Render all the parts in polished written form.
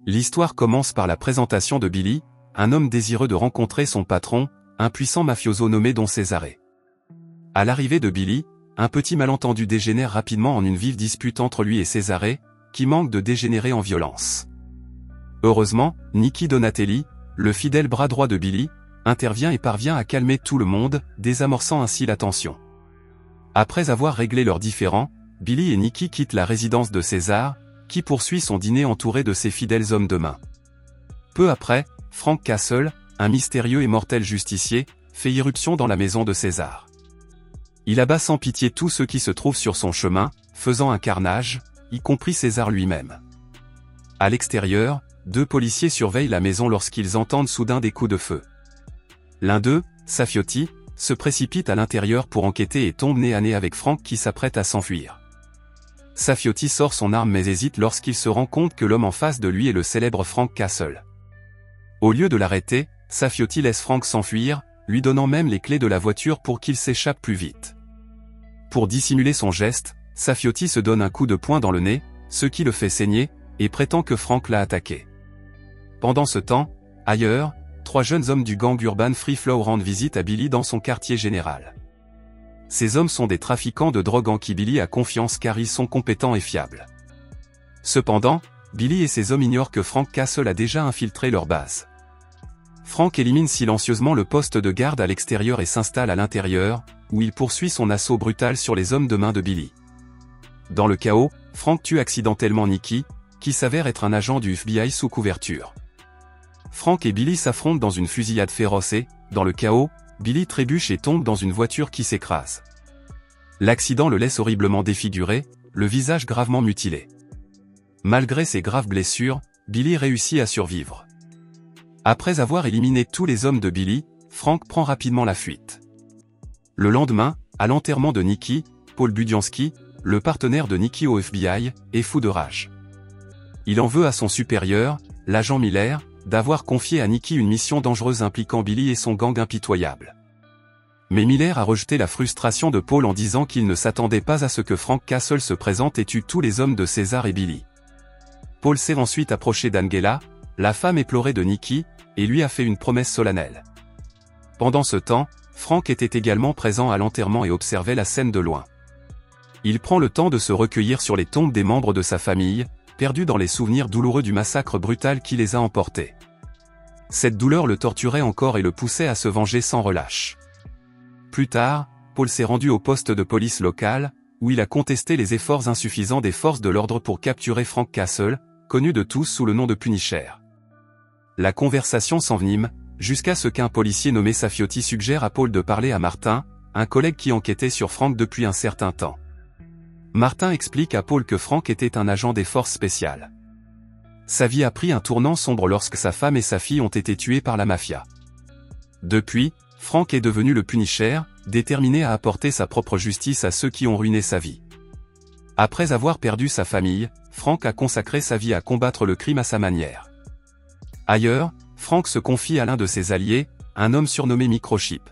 L'histoire commence par la présentation de Billy, un homme désireux de rencontrer son patron, un puissant mafioso nommé Don Cesare. À l'arrivée de Billy, un petit malentendu dégénère rapidement en une vive dispute entre lui et Cesare, qui manque de dégénérer en violence. Heureusement, Nicky Donatelli, le fidèle bras droit de Billy, intervient et parvient à calmer tout le monde, désamorçant ainsi la tension. Après avoir réglé leurs différends, Billy et Nicky quittent la résidence de César, qui poursuit son dîner entouré de ses fidèles hommes de main. Peu après, Frank Castle, un mystérieux et mortel justicier, fait irruption dans la maison de César. Il abat sans pitié tous ceux qui se trouvent sur son chemin, faisant un carnage, y compris César lui-même. À l'extérieur, 2 policiers surveillent la maison lorsqu'ils entendent soudain des coups de feu. L'un d'eux, Safiotti, se précipite à l'intérieur pour enquêter et tombe nez à nez avec Frank qui s'apprête à s'enfuir. Safiotti sort son arme mais hésite lorsqu'il se rend compte que l'homme en face de lui est le célèbre Frank Castle. Au lieu de l'arrêter, Safiotti laisse Frank s'enfuir, lui donnant même les clés de la voiture pour qu'il s'échappe plus vite. Pour dissimuler son geste, Safiotti se donne un coup de poing dans le nez, ce qui le fait saigner, et prétend que Frank l'a attaqué. Pendant ce temps, ailleurs, 3 jeunes hommes du gang urbain Free Flow rendent visite à Billy dans son quartier général. Ces hommes sont des trafiquants de drogue en qui Billy a confiance car ils sont compétents et fiables. Cependant, Billy et ses hommes ignorent que Frank Castle a déjà infiltré leur base. Frank élimine silencieusement le poste de garde à l'extérieur et s'installe à l'intérieur, où il poursuit son assaut brutal sur les hommes de main de Billy. Dans le chaos, Frank tue accidentellement Nicky, qui s'avère être un agent du FBI sous couverture. Frank et Billy s'affrontent dans une fusillade féroce et, dans le chaos, Billy trébuche et tombe dans une voiture qui s'écrase. L'accident le laisse horriblement défiguré, le visage gravement mutilé. Malgré ses graves blessures, Billy réussit à survivre. Après avoir éliminé tous les hommes de Billy, Frank prend rapidement la fuite. Le lendemain, à l'enterrement de Nicky, Paul Budiansky, le partenaire de Nicky au FBI, est fou de rage. Il en veut à son supérieur, l'agent Miller, d'avoir confié à Nicky une mission dangereuse impliquant Billy et son gang impitoyable. Mais Miller a rejeté la frustration de Paul en disant qu'il ne s'attendait pas à ce que Frank Castle se présente et tue tous les hommes de César et Billy. Paul s'est ensuite approché d'Angela, la femme éplorée de Nicky, et lui a fait une promesse solennelle. Pendant ce temps, Frank était également présent à l'enterrement et observait la scène de loin. Il prend le temps de se recueillir sur les tombes des membres de sa famille, perdus dans les souvenirs douloureux du massacre brutal qui les a emportés. Cette douleur le torturait encore et le poussait à se venger sans relâche. Plus tard, Paul s'est rendu au poste de police local, où il a contesté les efforts insuffisants des forces de l'ordre pour capturer Frank Castle, connu de tous sous le nom de Punisher. La conversation s'envenime, jusqu'à ce qu'un policier nommé Safiotti suggère à Paul de parler à Martin, un collègue qui enquêtait sur Frank depuis un certain temps. Martin explique à Paul que Frank était un agent des forces spéciales. Sa vie a pris un tournant sombre lorsque sa femme et sa fille ont été tuées par la mafia. Depuis, Frank est devenu le Punisher, déterminé à apporter sa propre justice à ceux qui ont ruiné sa vie. Après avoir perdu sa famille, Frank a consacré sa vie à combattre le crime à sa manière. Ailleurs, Frank se confie à l'un de ses alliés, un homme surnommé Microchip.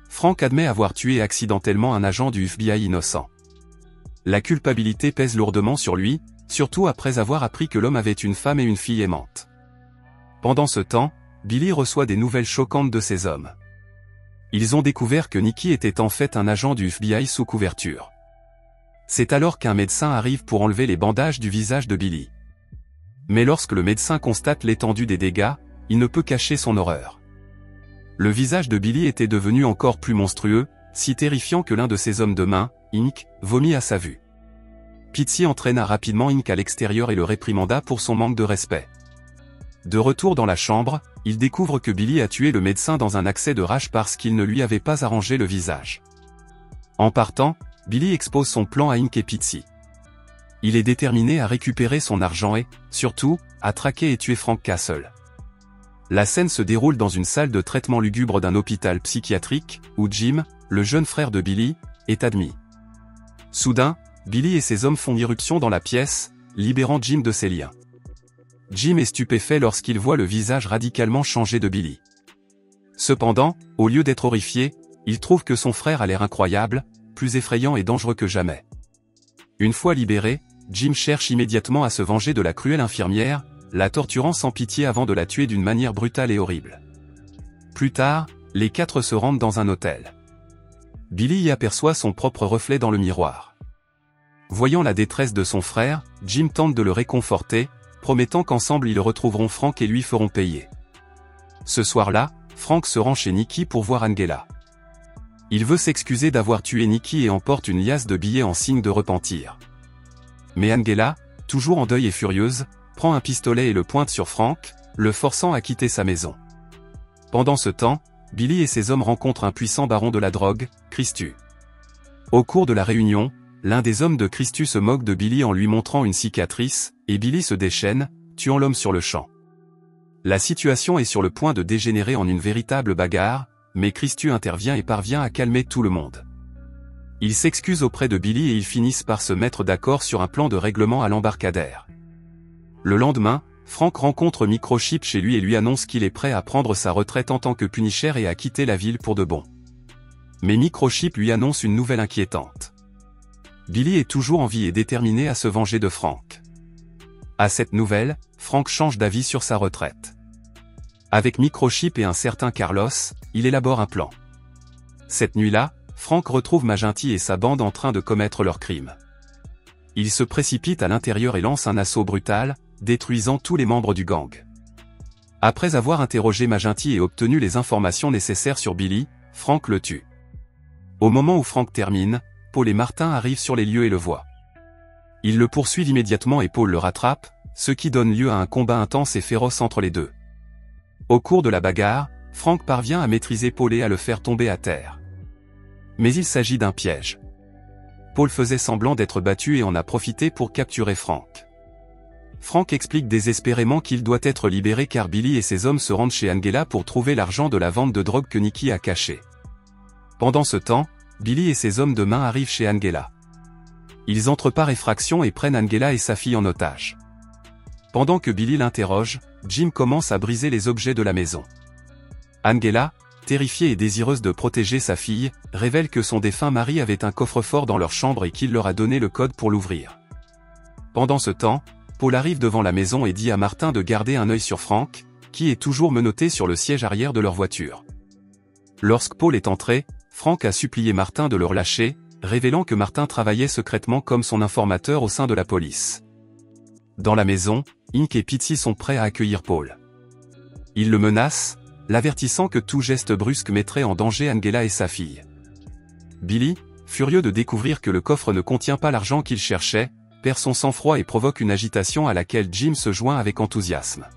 Frank admet avoir tué accidentellement un agent du FBI innocent. La culpabilité pèse lourdement sur lui, surtout après avoir appris que l'homme avait une femme et une fille aimantes. Pendant ce temps, Billy reçoit des nouvelles choquantes de ces hommes. Ils ont découvert que Nicky était en fait un agent du FBI sous couverture. C'est alors qu'un médecin arrive pour enlever les bandages du visage de Billy. Mais lorsque le médecin constate l'étendue des dégâts, il ne peut cacher son horreur. Le visage de Billy était devenu encore plus monstrueux, si terrifiant que l'un de ses hommes de main, Inc., vomit à sa vue. Pizzi entraîna rapidement Inc. à l'extérieur et le réprimanda pour son manque de respect. De retour dans la chambre, il découvre que Billy a tué le médecin dans un accès de rage parce qu'il ne lui avait pas arrangé le visage. En partant, Billy expose son plan à Inc. et Pizzi. Il est déterminé à récupérer son argent et, surtout, à traquer et tuer Frank Castle. La scène se déroule dans une salle de traitement lugubre d'un hôpital psychiatrique, où Jim, le jeune frère de Billy, est admis. Soudain, Billy et ses hommes font irruption dans la pièce, libérant Jim de ses liens. Jim est stupéfait lorsqu'il voit le visage radicalement changé de Billy. Cependant, au lieu d'être horrifié, il trouve que son frère a l'air incroyable, plus effrayant et dangereux que jamais. Une fois libéré, Jim cherche immédiatement à se venger de la cruelle infirmière, la torturant sans pitié avant de la tuer d'une manière brutale et horrible. Plus tard, les quatre se rendent dans un hôtel. Billy y aperçoit son propre reflet dans le miroir. Voyant la détresse de son frère, Jim tente de le réconforter, promettant qu'ensemble ils retrouveront Frank et lui feront payer. Ce soir-là, Frank se rend chez Nikki pour voir Angela. Il veut s'excuser d'avoir tué Nikki et emporte une liasse de billets en signe de repentir. Mais Angela, toujours en deuil et furieuse, prend un pistolet et le pointe sur Frank, le forçant à quitter sa maison. Pendant ce temps, Billy et ses hommes rencontrent un puissant baron de la drogue, Christu. Au cours de la réunion, l'un des hommes de Christu se moque de Billy en lui montrant une cicatrice, et Billy se déchaîne, tuant l'homme sur le champ. La situation est sur le point de dégénérer en une véritable bagarre, mais Christu intervient et parvient à calmer tout le monde. Ils s'excusent auprès de Billy et ils finissent par se mettre d'accord sur un plan de règlement à l'embarcadère. Le lendemain, Frank rencontre Microchip chez lui et lui annonce qu'il est prêt à prendre sa retraite en tant que Punisher et à quitter la ville pour de bon. Mais Microchip lui annonce une nouvelle inquiétante. Billy est toujours en vie et déterminé à se venger de Frank. À cette nouvelle, Frank change d'avis sur sa retraite. Avec Microchip et un certain Carlos, il élabore un plan. Cette nuit-là, Frank retrouve Magenti et sa bande en train de commettre leur crime. Il se précipite à l'intérieur et lance un assaut brutal, détruisant tous les membres du gang. Après avoir interrogé Magenti et obtenu les informations nécessaires sur Billy, Frank le tue. Au moment où Frank termine, Paul et Martin arrivent sur les lieux et le voient. Ils le poursuivent immédiatement et Paul le rattrape, ce qui donne lieu à un combat intense et féroce entre les deux. Au cours de la bagarre, Frank parvient à maîtriser Paul et à le faire tomber à terre. Mais il s'agit d'un piège. Paul faisait semblant d'être battu et en a profité pour capturer Frank. Frank explique désespérément qu'il doit être libéré car Billy et ses hommes se rendent chez Angela pour trouver l'argent de la vente de drogue que Nikki a caché. Pendant ce temps, Billy et ses hommes de main arrivent chez Angela. Ils entrent par effraction et prennent Angela et sa fille en otage. Pendant que Billy l'interroge, Jim commence à briser les objets de la maison. Angela, terrifiée et désireuse de protéger sa fille, révèle que son défunt mari avait un coffre-fort dans leur chambre et qu'il leur a donné le code pour l'ouvrir. Pendant ce temps, Paul arrive devant la maison et dit à Martin de garder un œil sur Frank, qui est toujours menotté sur le siège arrière de leur voiture. Lorsque Paul est entré, Frank a supplié Martin de le relâcher, révélant que Martin travaillait secrètement comme son informateur au sein de la police. Dans la maison, Ink et Pitsy sont prêts à accueillir Paul. Ils le menacent, l'avertissant que tout geste brusque mettrait en danger Angela et sa fille. Billy, furieux de découvrir que le coffre ne contient pas l'argent qu'il cherchait, perd son sang-froid et provoque une agitation à laquelle Jim se joint avec enthousiasme.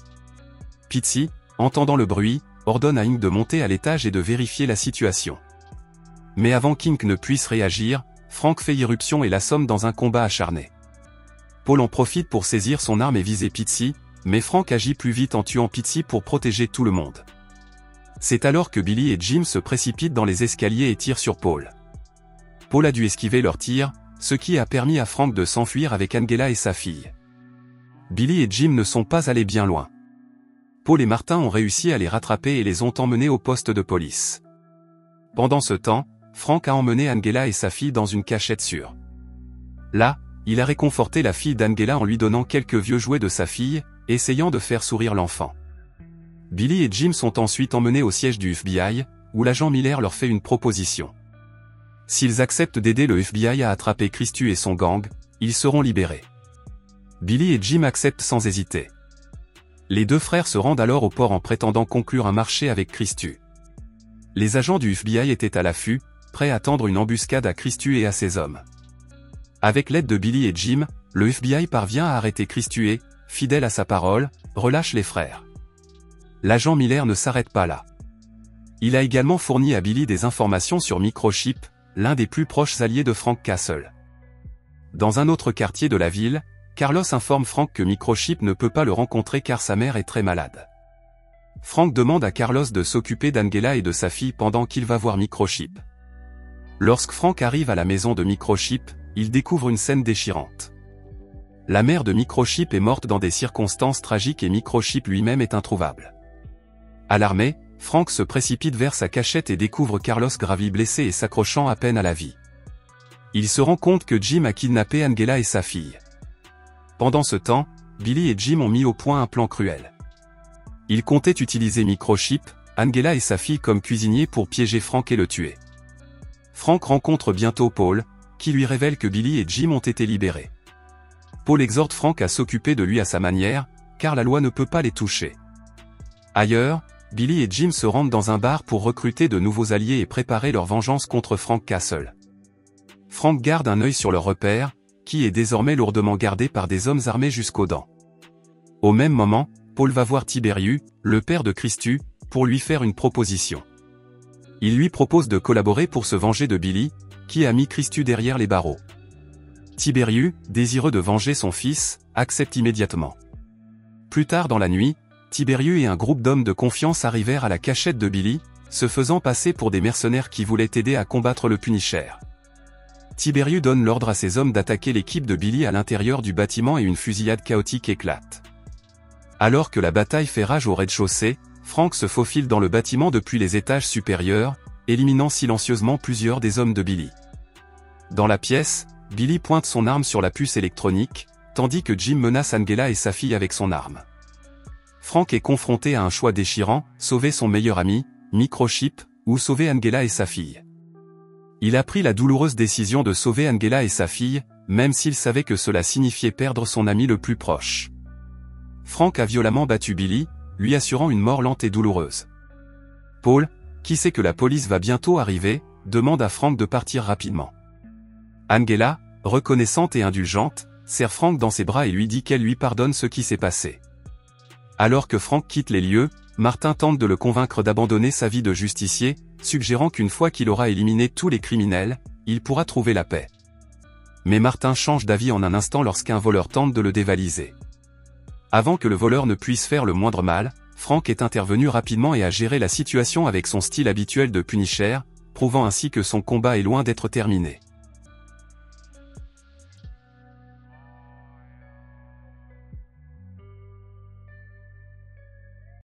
Pitsy, entendant le bruit, ordonne à Ink de monter à l'étage et de vérifier la situation. Mais avant qu'Ink ne puisse réagir, Frank fait irruption et l'assomme dans un combat acharné. Paul en profite pour saisir son arme et viser Pitsy, mais Frank agit plus vite en tuant Pitsy pour protéger tout le monde. C'est alors que Billy et Jim se précipitent dans les escaliers et tirent sur Paul. Paul a dû esquiver leurs tirs, ce qui a permis à Frank de s'enfuir avec Angela et sa fille. Billy et Jim ne sont pas allés bien loin. Paul et Martin ont réussi à les rattraper et les ont emmenés au poste de police. Pendant ce temps, Frank a emmené Angela et sa fille dans une cachette sûre. Là, il a réconforté la fille d'Angela en lui donnant quelques vieux jouets de sa fille, essayant de faire sourire l'enfant. Billy et Jim sont ensuite emmenés au siège du FBI, où l'agent Miller leur fait une proposition. S'ils acceptent d'aider le FBI à attraper Christu et son gang, ils seront libérés. Billy et Jim acceptent sans hésiter. Les deux frères se rendent alors au port en prétendant conclure un marché avec Christu. Les agents du FBI étaient à l'affût, prêts à tendre une embuscade à Christu et à ses hommes. Avec l'aide de Billy et Jim, le FBI parvient à arrêter Christu et, fidèle à sa parole, relâche les frères. L'agent Miller ne s'arrête pas là. Il a également fourni à Billy des informations sur Microchip, l'un des plus proches alliés de Frank Castle. Dans un autre quartier de la ville, Carlos informe Frank que Microchip ne peut pas le rencontrer car sa mère est très malade. Frank demande à Carlos de s'occuper d'Angela et de sa fille pendant qu'il va voir Microchip. Lorsque Frank arrive à la maison de Microchip, il découvre une scène déchirante. La mère de Microchip est morte dans des circonstances tragiques et Microchip lui-même est introuvable. Alarmé, Frank se précipite vers sa cachette et découvre Carlos gravement blessé et s'accrochant à peine à la vie. Il se rend compte que Jim a kidnappé Angela et sa fille. Pendant ce temps, Billy et Jim ont mis au point un plan cruel. Ils comptaient utiliser Microchip, Angela et sa fille comme cuisiniers pour piéger Frank et le tuer. Frank rencontre bientôt Paul, qui lui révèle que Billy et Jim ont été libérés. Paul exhorte Frank à s'occuper de lui à sa manière, car la loi ne peut pas les toucher. Ailleurs, Billy et Jim se rendent dans un bar pour recruter de nouveaux alliés et préparer leur vengeance contre Frank Castle. Frank garde un œil sur leur repère, qui est désormais lourdement gardé par des hommes armés jusqu'aux dents. Au même moment, Paul va voir Tiberius, le père de Christu, pour lui faire une proposition. Il lui propose de collaborer pour se venger de Billy, qui a mis Christu derrière les barreaux. Tiberius, désireux de venger son fils, accepte immédiatement. Plus tard dans la nuit, Tiberius et un groupe d'hommes de confiance arrivèrent à la cachette de Billy, se faisant passer pour des mercenaires qui voulaient aider à combattre le Punisher. Tiberius donne l'ordre à ses hommes d'attaquer l'équipe de Billy à l'intérieur du bâtiment et une fusillade chaotique éclate. Alors que la bataille fait rage au rez-de-chaussée, Frank se faufile dans le bâtiment depuis les étages supérieurs, éliminant silencieusement plusieurs des hommes de Billy. Dans la pièce, Billy pointe son arme sur la puce électronique, tandis que Jim menace Angela et sa fille avec son arme. Frank est confronté à un choix déchirant, sauver son meilleur ami, Microchip, ou sauver Angela et sa fille. Il a pris la douloureuse décision de sauver Angela et sa fille, même s'il savait que cela signifiait perdre son ami le plus proche. Frank a violemment battu Billy, lui assurant une mort lente et douloureuse. Paul, qui sait que la police va bientôt arriver, demande à Frank de partir rapidement. Angela, reconnaissante et indulgente, serre Frank dans ses bras et lui dit qu'elle lui pardonne ce qui s'est passé. Alors que Frank quitte les lieux, Martin tente de le convaincre d'abandonner sa vie de justicier, suggérant qu'une fois qu'il aura éliminé tous les criminels, il pourra trouver la paix. Mais Martin change d'avis en un instant lorsqu'un voleur tente de le dévaliser. Avant que le voleur ne puisse faire le moindre mal, Frank est intervenu rapidement et a géré la situation avec son style habituel de Punisher, prouvant ainsi que son combat est loin d'être terminé.